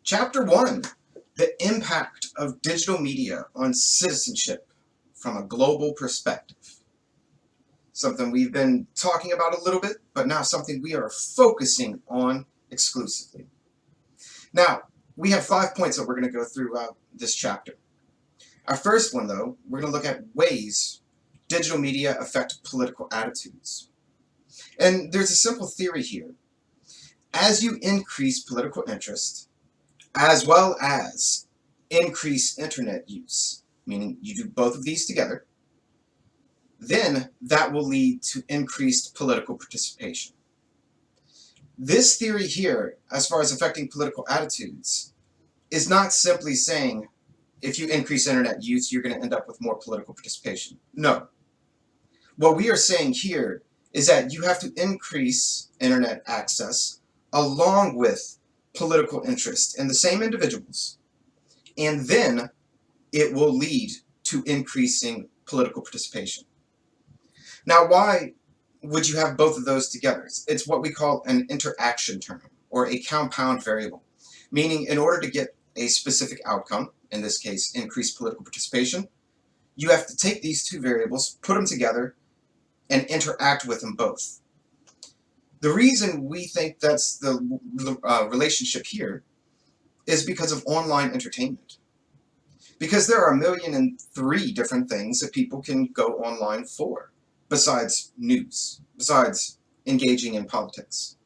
Chapter 1, the impact of digital media on citizenship from a global perspective. Something we've been talking about a little bit, but now something we are focusing on exclusively. Now, we have 5 points that we're going to go through this chapter. Our first one, though, we're going to look at ways digital media affect political attitudes. And there's a simple theory here. As you increase political interest, as well as increase internet use, meaning you do both of these together, then that will lead to increased political participation. This theory here, as far as affecting political attitudes, is not simply saying if you increase internet use, you're going to end up with more political participation. No. What we are saying here is that you have to increase internet access along with political interest in the same individuals, and then it will lead to increasing political participation. Now, why would you have both of those together? It's what we call an interaction term, or a compound variable, meaning in order to get a specific outcome, in this case increased political participation, you have to take these two variables, put them together, and interact with them both. The reason we think that's the relationship here is because of online entertainment. Because there are 1,000,003 different things that people can go online for, besides news, besides engaging in politics.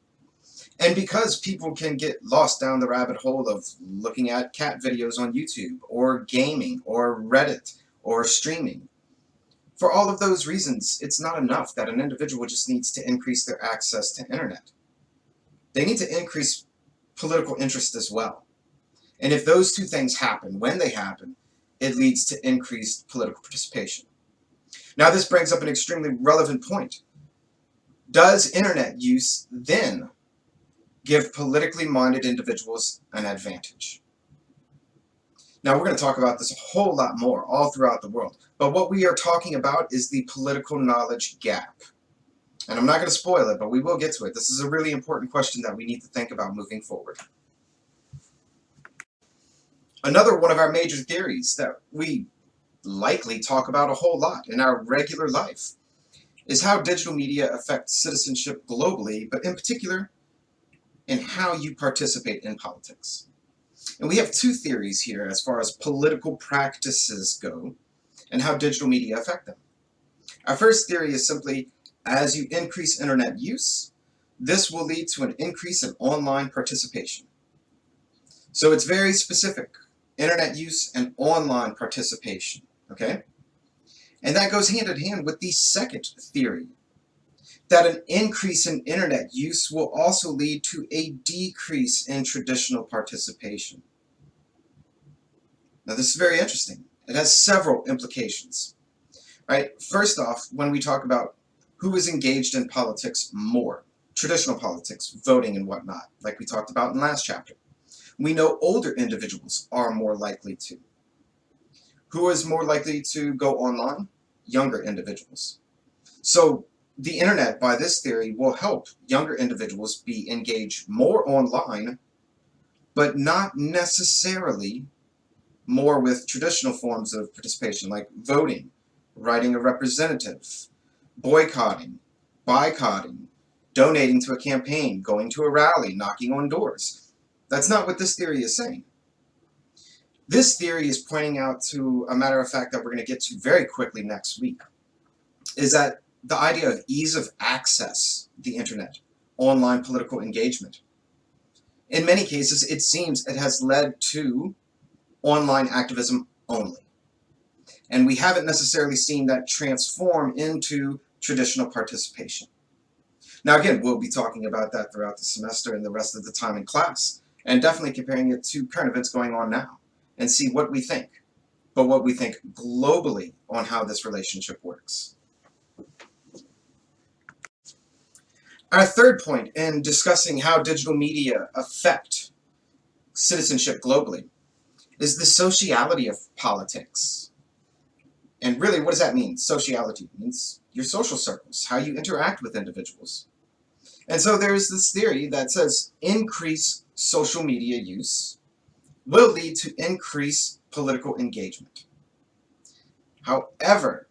And because people can get lost down the rabbit hole of looking at cat videos on YouTube, or gaming, or Reddit, or streaming, for all of those reasons, it's not enough that an individual just needs to increase their access to internet. They need to increase political interest as well. And if those two things happen, when they happen, it leads to increased political participation. Now, this brings up an extremely relevant point. Does internet use then give politically minded individuals an advantage? Now, we're going to talk about this a whole lot more all throughout the world, but what we are talking about is the political knowledge gap. And I'm not going to spoil it, but we will get to it. This is a really important question that we need to think about moving forward. Another one of our major theories that we likely talk about a whole lot in our regular life is how digital media affects citizenship globally, but in particular, in how you participate in politics. And we have two theories here as far as political practices go and how digital media affect them. Our first theory is simply, as you increase internet use, this will lead to an increase in online participation. So it's very specific, internet use and online participation, okay? And that goes hand in hand with the second theory, that an increase in internet use will also lead to a decrease in traditional participation. Now, this is very interesting. It has several implications, right? First off, when we talk about who is engaged in politics more, traditional politics, voting and whatnot, like we talked about in last chapter, we know older individuals are more likely to. Who is more likely to go online? Younger individuals. So the internet, by this theory, will help younger individuals be engaged more online, but not necessarily more with traditional forms of participation, like voting, writing a representative, boycotting, donating to a campaign, going to a rally, knocking on doors. That's not what this theory is saying. This theory is pointing out to a matter of fact that we're going to get to very quickly next week, is that the idea of ease of access, the internet, online political engagement. In many cases, it seems it has led to online activism only. And we haven't necessarily seen that transform into traditional participation. Now, again, we'll be talking about that throughout the semester and the rest of the time in class, and definitely comparing it to current events going on now, and see what we think, but what we think globally on how this relationship works. Our third point in discussing how digital media affect citizenship globally is the sociality of politics. And really, what does that mean? Sociality means your social circles, how you interact with individuals. And so there's this theory that says increase social media use, will lead to increased political engagement. However,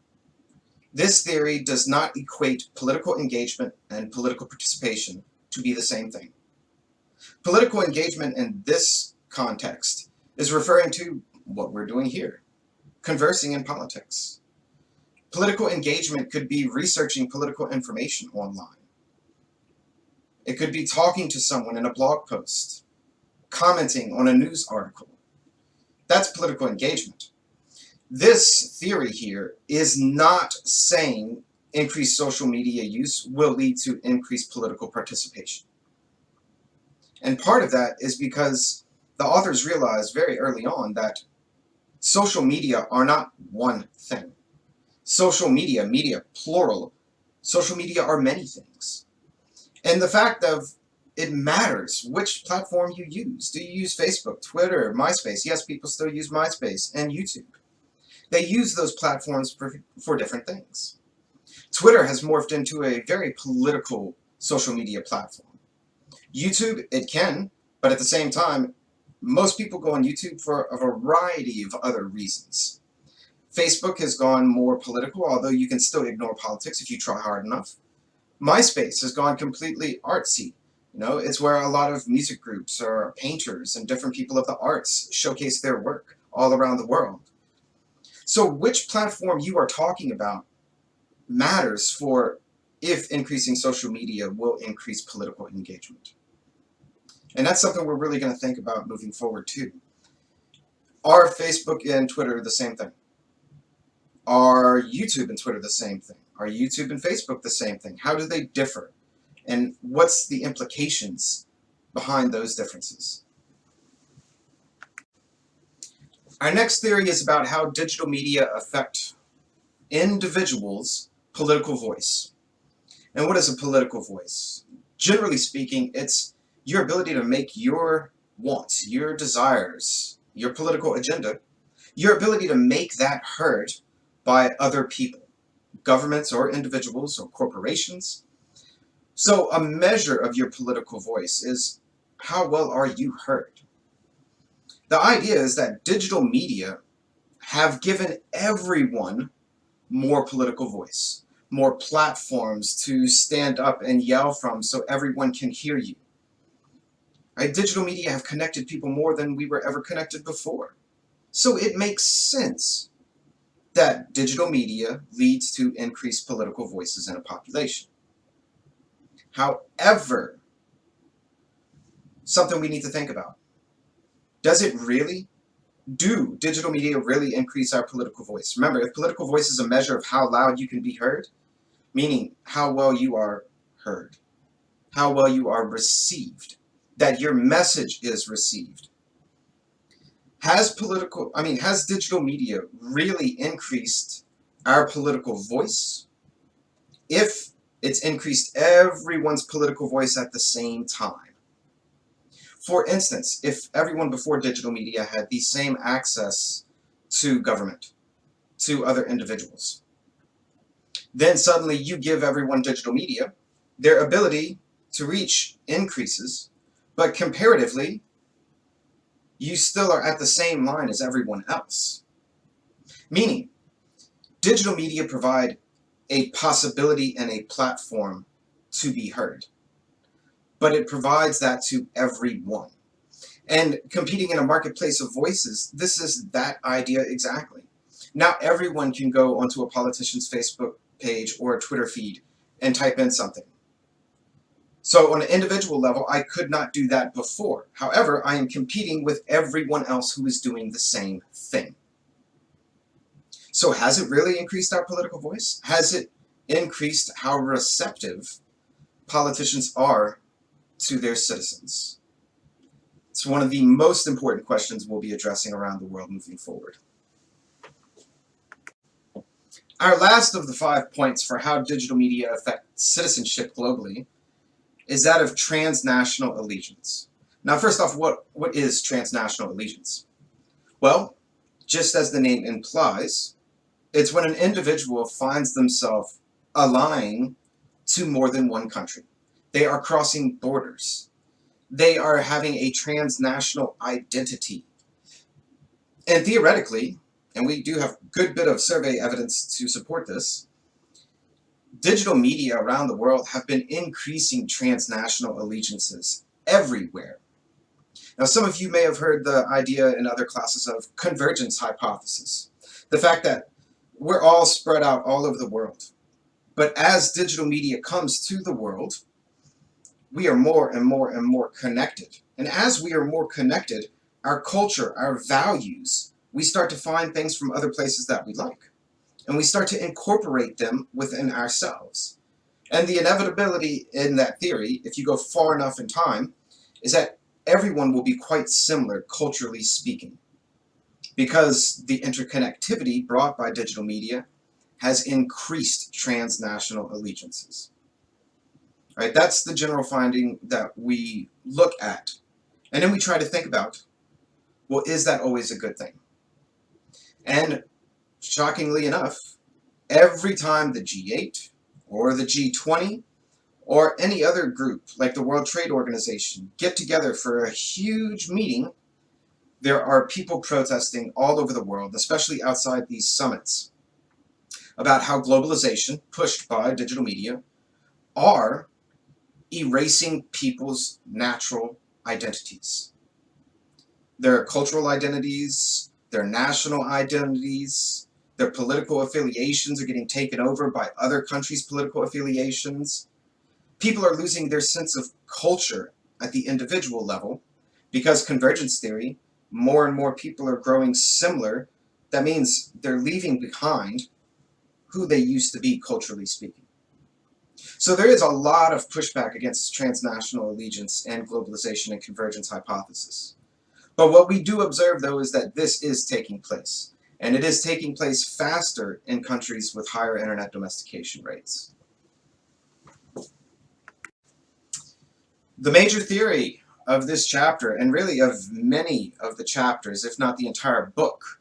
this theory does not equate political engagement and political participation to be the same thing. Political engagement in this context is referring to what we're doing here, conversing in politics. Political engagement could be researching political information online. It could be talking to someone in a blog post, commenting on a news article. That's political engagement. This theory here is not saying increased social media use will lead to increased political participation. And part of that is because the authors realized very early on that social media are not one thing. Social media, media plural, social media are many things. And the fact of it matters which platform you use. Do you use Facebook, Twitter, MySpace? Yes, people still use MySpace and YouTube. They use those platforms for different things. Twitter has morphed into a very political social media platform. YouTube, it can, but at the same time, most people go on YouTube for a variety of other reasons. Facebook has gone more political, although you can still ignore politics if you try hard enough. MySpace has gone completely artsy. It's where a lot of music groups or painters and different people of the arts showcase their work all around the world. So which platform you are talking about matters for if increasing social media will increase political engagement. And that's something we're really going to think about moving forward too. Are Facebook and Twitter the same thing? Are YouTube and Twitter the same thing? Are YouTube and Facebook the same thing? How do they differ? And what's the implications behind those differences? Our next theory is about how digital media affect individuals' political voice. And what is a political voice? Generally speaking, it's your ability to make your wants, your desires, your political agenda, your ability to make that heard by other people, governments or individuals or corporations. So a measure of your political voice is how well are you heard? The idea is that digital media have given everyone more political voice, more platforms to stand up and yell from so everyone can hear you. Right? Digital media have connected people more than we were ever connected before. So it makes sense that digital media leads to increased political voices in a population. However, something we need to think about. Does it really? Do digital media really increase our political voice? Remember, if political voice is a measure of how loud you can be heard, meaning how well you are heard, how well you are received, that your message is received. Has digital media really increased our political voice? If it's increased everyone's political voice at the same time. For instance, if everyone before digital media had the same access to government, to other individuals, then suddenly you give everyone digital media, their ability to reach increases, but comparatively, you still are at the same line as everyone else. Meaning, digital media provide a possibility and a platform to be heard, but it provides that to everyone. And competing in a marketplace of voices, this is that idea exactly. Now everyone can go onto a politician's Facebook page or a Twitter feed and type in something. So on an individual level, I could not do that before. However, I am competing with everyone else who is doing the same thing. So has it really increased our political voice? Has it increased how receptive politicians are to their citizens? It's one of the most important questions we'll be addressing around the world moving forward. Our last of the 5 points for how digital media affect citizenship globally is that of transnational allegiance. Now, first off, what is transnational allegiance? Well, just as the name implies, it's when an individual finds themselves aligning to more than one country. They are crossing borders. They are having a transnational identity And theoretically, and we do have a good bit of survey evidence to support this, digital media around the world have been increasing transnational allegiances everywhere. Now, some of you may have heard the idea in other classes of convergence hypothesis, the fact that we're all spread out all over the world. But as digital media comes to the world, we are more and more and more connected. And as we are more connected, our culture, our values, we start to find things from other places that we like. And we start to incorporate them within ourselves. And the inevitability in that theory, if you go far enough in time, is that everyone will be quite similar culturally speaking, because the interconnectivity brought by digital media has increased transnational allegiances. Right? That's the general finding that we look at. And then we try to think about, well, is that always a good thing? And shockingly enough, every time the G8 or the G20 or any other group like the World Trade Organization get together for a huge meeting, there are people protesting all over the world, especially outside these summits, about how globalization, pushed by digital media, are erasing people's natural identities. Their cultural identities, their national identities, their political affiliations are getting taken over by other countries' political affiliations. People are losing their sense of culture at the individual level because convergence theory, more and more people are growing similar. That means they're leaving behind who they used to be culturally speaking. So there is a lot of pushback against transnational allegiance and globalization and convergence hypothesis. But what we do observe, though, is that this is taking place. And it is taking place faster in countries with higher internet domestication rates. The major theory of this chapter, and really of many of the chapters, if not the entire book,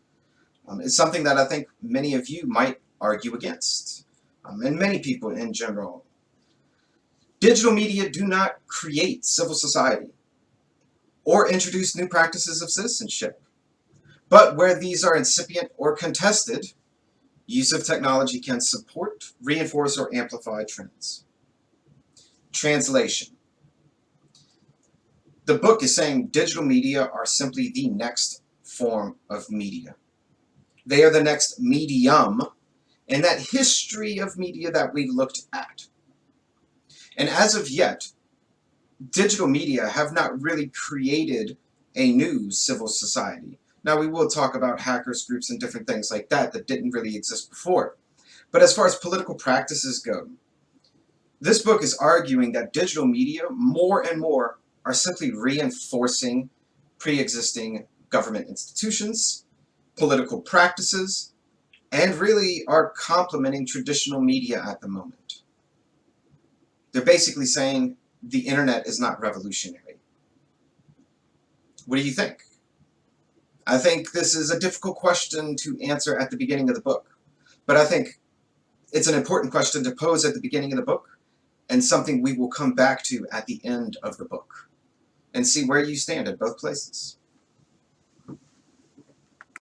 is something that I think many of you might argue against, and many people in general. Digital media do not create civil society or introduce new practices of citizenship. But where these are incipient or contested, use of technology can support, reinforce, or amplify trends. Translation. The book is saying digital media are simply the next form of media. They are the next medium in that history of media that we looked at. And as of yet, digital media have not really created a new civil society. Now, we will talk about hackers groups and different things like that that didn't really exist before. But as far as political practices go, this book is arguing that digital media, more and more, are simply reinforcing pre-existing government institutions, political practices, and really are complementing traditional media at the moment. They're basically saying the internet is not revolutionary. What do you think? I think this is a difficult question to answer at the beginning of the book, but I think it's an important question to pose at the beginning of the book and something we will come back to at the end of the book and see where you stand at both places.